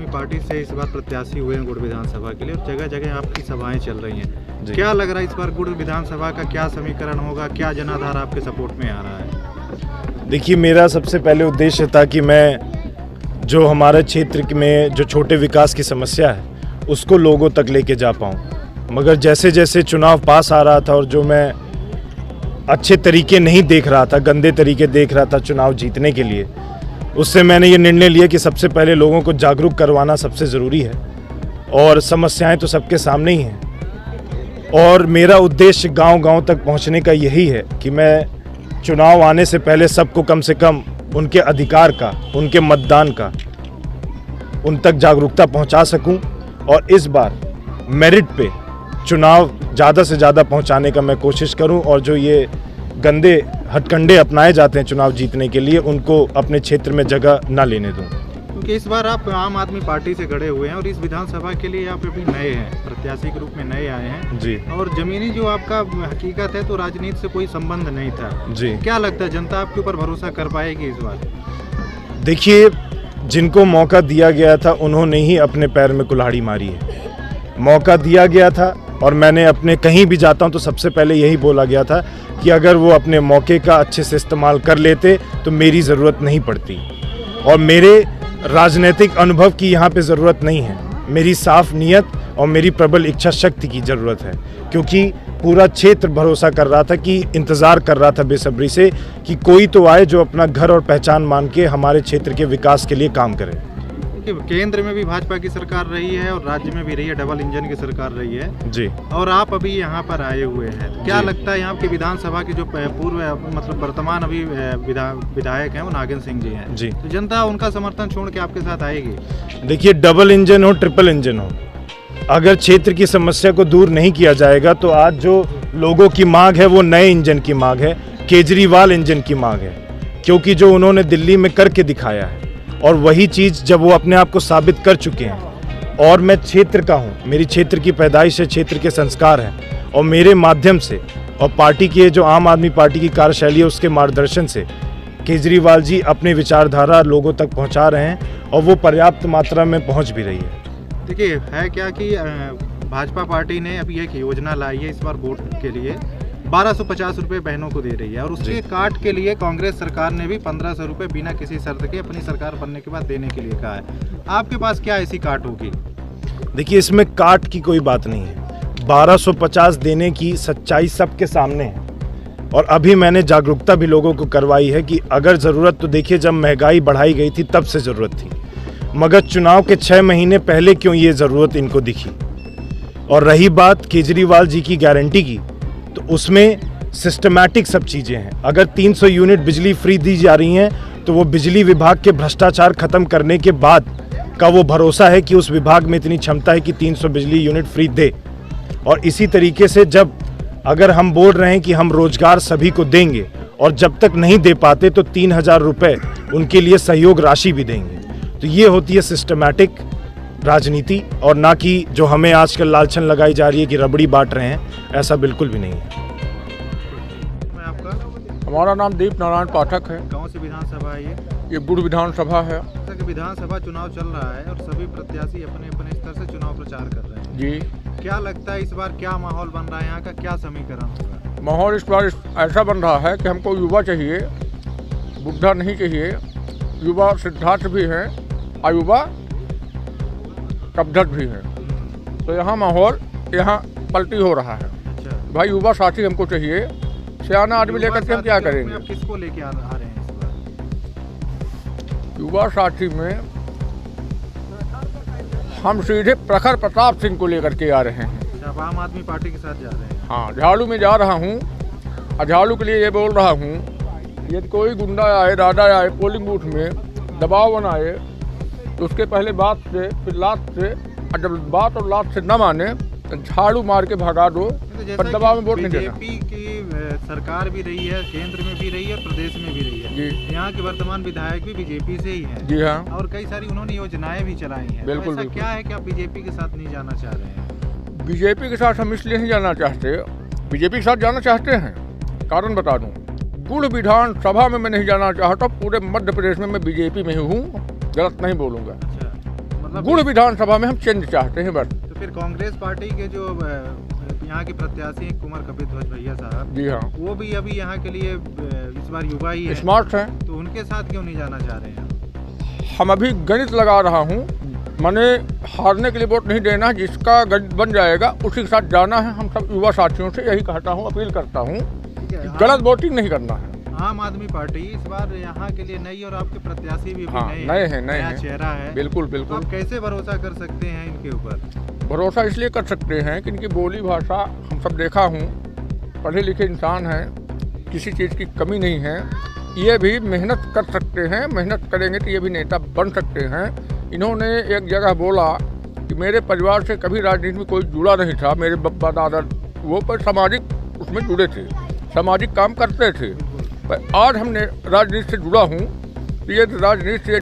आदमी पार्टी से इस बार प्रत्याशी हुए हैं गुड़ विधानसभा के लिए और जगह जगह आपकी सभाएं चल रही हैं। क्या लग रहा है इस बार गुड़ विधानसभा का क्या समीकरण होगा, क्या जनाधार आपके सपोर्ट में आ रहा है? देखिए, मेरा सबसे पहले उद्देश्य था कि मैं जो हमारे क्षेत्र में जो छोटे विकास की समस्या है उसको लोगों तक लेके जा पाऊँ, मगर जैसे जैसे चुनाव पास आ रहा था और जो मैं अच्छे तरीके नहीं देख रहा था, गंदे तरीके देख रहा था चुनाव जीतने के लिए, उससे मैंने ये निर्णय लिया कि सबसे पहले लोगों को जागरूक करवाना सबसे ज़रूरी है और समस्याएं तो सबके सामने ही हैं। और मेरा उद्देश्य गांव-गांव तक पहुंचने का यही है कि मैं चुनाव आने से पहले सबको कम से कम उनके अधिकार का, उनके मतदान का, उन तक जागरूकता पहुंचा सकूं और इस बार मेरिट पे चुनाव ज़्यादा से ज़्यादा पहुंचाने का मैं कोशिश करूं और जो ये गंदे हथकंडे अपनाए जाते हैं चुनाव जीतने के लिए उनको अपने क्षेत्र में जगह ना लेने दूं। क्योंकि इस बार आप आम आदमी पार्टी से खड़े हुए हैं और इस विधानसभा के लिए आप अभी नए हैं, प्रत्याशी के रूप में नए आए हैं जी। और जमीनी जो आपका हकीकत है तो राजनीति से कोई संबंध नहीं था जी। क्या लगता है जनता आपके ऊपर भरोसा कर पाएगी इस बार? देखिए, जिनको मौका दिया गया था उन्होंने ही अपने पैर में कुल्हाड़ी मारी है। मौका दिया गया था और मैंने अपने कहीं भी जाता हूं तो सबसे पहले यही बोला गया था कि अगर वो अपने मौके का अच्छे से इस्तेमाल कर लेते तो मेरी ज़रूरत नहीं पड़ती और मेरे राजनीतिक अनुभव की यहाँ पे ज़रूरत नहीं है। मेरी साफ नीयत और मेरी प्रबल इच्छा शक्ति की ज़रूरत है, क्योंकि पूरा क्षेत्र भरोसा कर रहा था कि इंतज़ार कर रहा था बेसब्री से कि कोई तो आए जो अपना घर और पहचान मान के हमारे क्षेत्र के विकास के लिए काम करे। केंद्र में भी भाजपा की सरकार रही है और राज्य में भी रही है, डबल इंजन की सरकार रही है जी। और आप अभी यहाँ पर आए हुए हैं, क्या लगता है यहाँ की विधानसभा के जो पूर्व मतलब वर्तमान अभी विधायक हैं वो नागिन सिंह जी हैं जी, तो जनता उनका समर्थन छोड़ के आपके साथ आएगी? देखिए, डबल इंजन हो ट्रिपल इंजन हो, अगर क्षेत्र की समस्या को दूर नहीं किया जाएगा तो आज जो लोगों की मांग है वो नए इंजन की मांग है, केजरीवाल इंजन की मांग है, क्योंकि जो उन्होंने दिल्ली में करके दिखाया है और वही चीज़ जब वो अपने आप को साबित कर चुके हैं और मैं क्षेत्र का हूँ, मेरी क्षेत्र की पैदाइश है, क्षेत्र के संस्कार हैं और मेरे माध्यम से और पार्टी की जो आम आदमी पार्टी की कार्यशैली है उसके मार्गदर्शन से केजरीवाल जी अपने विचारधारा लोगों तक पहुँचा रहे हैं और वो पर्याप्त मात्रा में पहुँच भी रही है। देखिए, है क्या कि भाजपा पार्टी ने अभी एक योजना लाई है इस बार वोट के लिए, 1250 रुपये बहनों को दे रही है और उसके काट के लिए कांग्रेस सरकार ने भी 1500 रुपये बिना किसी शर्त के अपनी सरकार बनने के बाद देने के लिए कहा है। आपके पास क्या ऐसी काट होगी? देखिए, इसमें काट की कोई बात नहीं है, 1250 देने की सच्चाई सबके सामने है और अभी मैंने जागरूकता भी लोगों को करवाई है कि अगर ज़रूरत तो देखिए जब महंगाई बढ़ाई गई थी तब से ज़रूरत थी, मगर चुनाव के 6 महीने पहले क्यों ये ज़रूरत इनको दिखी। और रही बात केजरीवाल जी की गारंटी की, तो उसमें सिस्टमैटिक सब चीज़ें हैं। अगर 300 यूनिट बिजली फ्री दी जा रही हैं तो वो बिजली विभाग के भ्रष्टाचार खत्म करने के बाद का वो भरोसा है कि उस विभाग में इतनी क्षमता है कि 300 बिजली यूनिट फ्री दे। और इसी तरीके से जब अगर हम बोल रहे हैं कि हम रोजगार सभी को देंगे और जब तक नहीं दे पाते तो 3000 रुपये उनके लिए सहयोग राशि भी देंगे, तो ये होती है सिस्टमैटिक राजनीति और ना कि जो हमें आजकल लालछन लगाई जा रही है कि रबड़ी बांट रहे हैं, ऐसा बिल्कुल भी नहीं है। हमारा नाम दीप नारायण पाठक है। कौन सी विधानसभा है ये गुड़ विधानसभा है। विधानसभा चुनाव चल रहा है और सभी प्रत्याशी अपने अपने स्तर से चुनाव प्रचार कर रहे हैं जी। क्या लगता है इस बार क्या माहौल बन रहा है, यहाँ का क्या समीकरण होगा? माहौल इस बार ऐसा बन रहा है कि हमको युवा चाहिए, बुढ़ा नहीं चाहिए। युवा सिद्धार्थ भी हैं और युवा कबड्डत भी है, तो यहाँ माहौल यहाँ पलटी हो रहा है। अच्छा। भाई युवा साथी हमको चाहिए, सियाना आदमी लेकर के हम क्या करेंगे? आप किसको लेके आ रहे हैं इस बार? युवा साथी में हम सीधे प्रखर प्रताप सिंह को लेकर के आ रहे हैं। आप आम आदमी पार्टी के साथ जा रहे हैं? हाँ, झाड़ू में जा रहा हूँ और झाड़ू के लिए ये बोल रहा हूँ, यदि कोई गुंडा आए, दादा आए पोलिंग बूथ में दबाव बनाए तो उसके पहले बात से फिर लात से, और जब बात और लात से न माने तो झाड़ू मार के भगा दो, पर दबाव में वोट नहीं देना। बीजेपी की सरकार भी रही है, केंद्र में भी रही है, प्रदेश में भी रही है जी। यहाँ के वर्तमान विधायक भी बीजेपी से ही हैं। जी हाँ, और कई सारी उन्होंने योजनाएं भी चलाई हैं। बिल्कुल, तो ऐसा क्या है कि आप बीजेपी के साथ नहीं जाना चाह रहे हैं? बीजेपी के साथ हम इसलिए नहीं जाना चाहते, बीजेपी के साथ जाना चाहते हैं, कारण बता दूं, गुड़ विधानसभा में मैं नहीं जाना चाहता, पूरे मध्य प्रदेश में मैं बीजेपी में ही हूँ, गलत नहीं बोलूँगा। अच्छा, गुण विधानसभा में हम चेंज चाहते हैं बस। तो फिर कांग्रेस पार्टी के जो यहाँ के प्रत्याशी हैं कुंवर कपिध्वज भैया साहब, जी हाँ, वो भी अभी यहाँ के लिए इस बार युवा ही है, स्मार्ट है। तो उनके साथ क्यों नहीं जाना चाह रहे हैं? हम अभी गणित लगा रहा हूँ, मैंने हारने के लिए वोट नहीं देना, जिसका गणित बन जाएगा उसी के साथ जाना है। हम सब युवा साथियों से यही कहता हूँ, अपील करता हूँ, गलत वोटिंग नहीं करना है। आम आदमी पार्टी इस बार यहाँ के लिए नई और आपके प्रत्याशी भी हाँ, नए हैं, नए नया हैं। चेहरा है, बिल्कुल तो बिल्कुल। आप कैसे भरोसा कर सकते हैं इनके ऊपर? भरोसा इसलिए कर सकते हैं कि इनकी बोली भाषा हम सब देखा हूँ, पढ़े लिखे इंसान हैं, किसी चीज़ की कमी नहीं है। ये भी मेहनत कर सकते हैं, मेहनत करेंगे तो ये भी नेता बन सकते हैं। इन्होंने एक जगह बोला कि मेरे परिवार से कभी राजनीति में कोई जुड़ा नहीं था, मेरे बाबा दादा वो पर सामाजिक उसमें जुड़े थे, सामाजिक काम करते थे, पर आज हमने राजनीति से जुड़ा हूँ, तो ये राजनीति से